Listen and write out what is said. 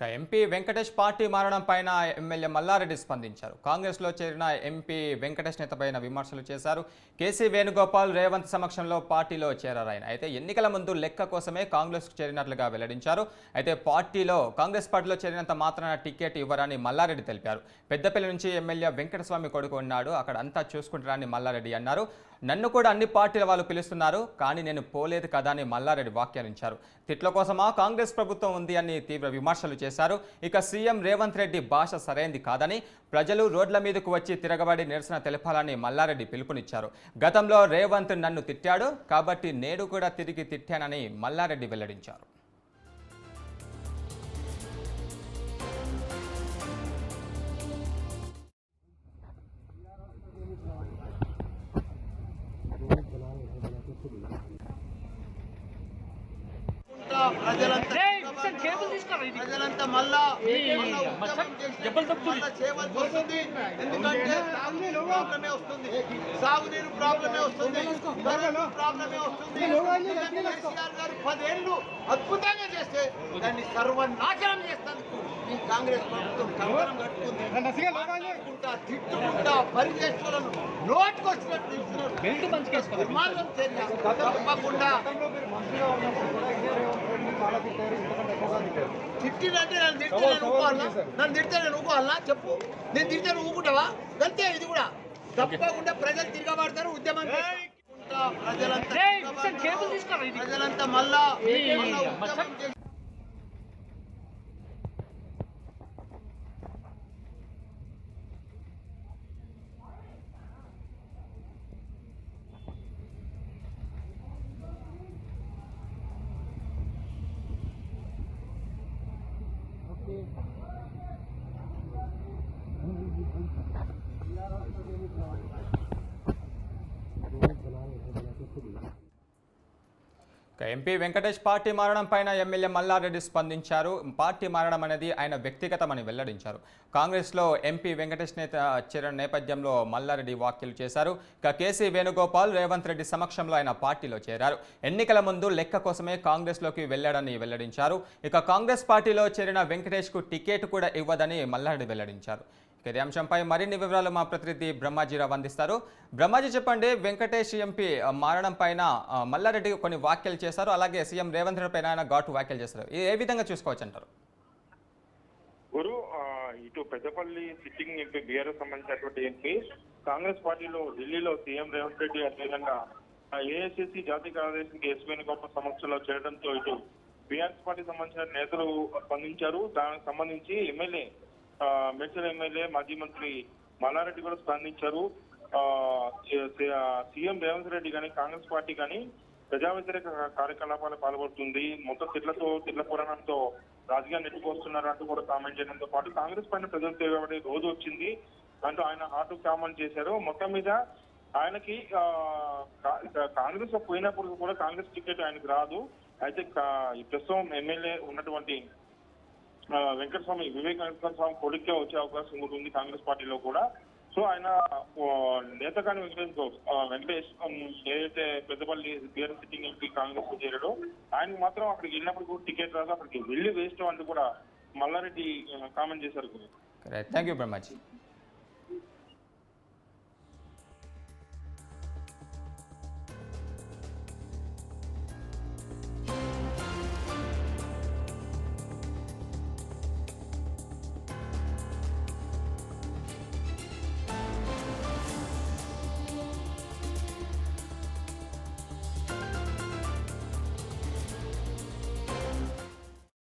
MP Venkatesh party మారడం పైన MLA Mallareddy స్పందించారు. కాంగ్రెస్లో చేరిన ఎంపీ వెంకటేష్ నేతపైన విమర్శలు చేశారు. కేసీ వేణుగోపాల్ రేవంత్ సమక్షంలో పార్టీలో చేరారు. అయితే ఎన్నికల ముందు లెక్క కోసమే కాంగ్రెస్కు చేరినట్లుగా వెల్లడించారు. అయితే కాంగ్రెస్ పార్టీలో చేరినంత మాత్రాన టికెట్ ఇవ్వరని మల్లారెడ్డి తెలిపారు. పెద్దపల్లి నుంచి ఎమ్మెల్యే వెంకటస్వామి కొడుకు ఉన్నాడు, అక్కడ అంతా చూసుకుంటారని మల్లారెడ్డి అన్నారు. నన్ను కూడా అన్ని పార్టీల వాళ్ళు పిలుస్తున్నారు, కానీ నేను పోలేదు కదా అని మల్లారెడ్డి వ్యాఖ్యానించారు. తిట్ల కోసమా కాంగ్రెస్ ప్రభుత్వం ఉంది అని తీవ్ర విమర్శలు చేశారు. ఇక సీఎం రేవంత్ రెడ్డి భాష సరైంది కాదని, ప్రజలు రోడ్ల మీదకు వచ్చి తిరగబడి నిరసన తెలపాలని మల్లారెడ్డి పిలుపునిచ్చారు. గతంలో రేవంత్ నన్ను తిట్టాడు, కాబట్టి నేడు కూడా తిరిగి తిట్టానని మల్లారెడ్డి వెల్లడించారు. ప్రజలంతా మళ్ళా వస్తుంది. ఎందుకంటే ప్రాబ్లమే వస్తుంది, సాగునీరు ప్రాబ్లమే వస్తుంది, ప్రాబ్లమే వస్తుంది. కేసీఆర్ గారు 10 ఏళ్ళు అద్భుతంగా చేస్తే దాన్ని సర్వనాశనం చేస్తానికి ఈ కాంగ్రెస్ ప్రభుత్వం కంకణం కట్టుకుంది. తిట్టుకుంటా పరిచేస్తులను నోటుకొచ్చినట్టు నిర్మాణం చర్య తప్పకుండా. తిట్టినంటే నన్ను తిడితే నేను ఊకోవాలనా చెప్పు? నేను తిడితే నువ్వు ఊకుంటావా? అంతే. ఇది కూడా తప్పకుండా ప్రజలు తిరగబడతారు, ఉద్యమం ప్రజలంతా మళ్ళా ఎంపీ వెంకటేష్ పార్టీ మారడం పైన ఎమ్మెల్యే మల్లారెడ్డి స్పందించారు. పార్టీ మారడం అనేది ఆయన వ్యక్తిగతమని వెల్లడించారు. కాంగ్రెస్లో ఎంపీ వెంకటేష్ చేరిన నేపథ్యంలో మల్లారెడ్డి వ్యాఖ్యలు చేశారు. ఇక కేసీ వేణుగోపాల్ రేవంత్ రెడ్డి సమక్షంలో ఆయన పార్టీలో చేరారు. ఎన్నికల ముందు లెక్క కోసమే కాంగ్రెస్లోకి వెళ్లాడని వెల్లడించారు. ఇక కాంగ్రెస్ పార్టీలో చేరిన వెంకటేష్కు టికెట్ కూడా ఇవ్వదని మల్లారెడ్డి వెల్లడించారు. ఇదే అంశంపై మరిన్ని వివరాలు మా ప్రతినిధి బ్రహ్మాజీరావు అందిస్తారు. బ్రహ్మాజీ, చెప్పండి, వెంకటేష్ ఎంపీ మారడం పైన మల్లారెడ్డి కొన్ని వ్యాఖ్యలు చేశారు, అలాగే సీఎం రేవంత్ రెడ్డి పైన ఆయన ఘాటు వ్యాఖ్యలు చేశారు. ఏ విధంగా చూసుకోవచ్చు అంటారు? గురు, ఇటు పెద్దపల్లి సిట్టింగ్ ఎంపీ బీఆర్ఎస్ సంబంధించినటువంటి ఎంపీ కాంగ్రెస్ పార్టీలో ఢిల్లీలో సీఎం రేవంత్ రెడ్డి అదేవిధంగా ఏఐసిసి జాతీయ కార్యదర్శి ఎస్ వేణుగోపాల్ సమక్షంలో చేయడంతో ఇటు బీఆర్ఎస్ పార్టీ సంబంధించిన నేతలు స్పందించారు. దానికి సంబంధించి ఎమ్మెల్యే మేడ్చల్ ఎమ్మెల్యే మాజీ మంత్రి మల్లారెడ్డి కూడా స్పందించారు. సీఎం రేవంత్ రెడ్డి కానీ కాంగ్రెస్ పార్టీ కానీ ప్రజా వ్యతిరేక కార్యకలాపాలు పాల్పడుతుంది, మొత్తం తిట్ల పురాణంతో రాజకీయాన్ని నెట్టుకొస్తున్నారు అంటూ కూడా కామెంట్ చేయడంతో పాటు కాంగ్రెస్ పైన ప్రజలు తిరగబడే రోజు వచ్చింది అంటూ ఆయన హాటు కామెంట్ చేశారు. మొత్తం మీద ఆయనకి కాంగ్రెస్ లో పోయినప్పుడు కూడా కాంగ్రెస్ టికెట్ ఆయనకు రాదు. అయితే ఈ ప్రస్తుతం ఎమ్మెల్యే ఉన్నటువంటి వివేక్ వెంకటస్వామి కొడుకే వచ్చే అవకాశం ఉంటుంది కాంగ్రెస్ పార్టీలో కూడా. సో ఆయన నేతకాని వెంకటేష్ ఏదైతే Peddapalli BRS sitting MP Congress లో చేరాడో ఆయనకు మాత్రం అక్కడికి వెళ్ళినప్పుడు కూడా టికెట్ రాదు, అక్కడికి వెళ్ళి వేస్ట్ అంటూ కూడా మల్లారెడ్డి కామెంట్ చేశారు. Thank you Brahmaji.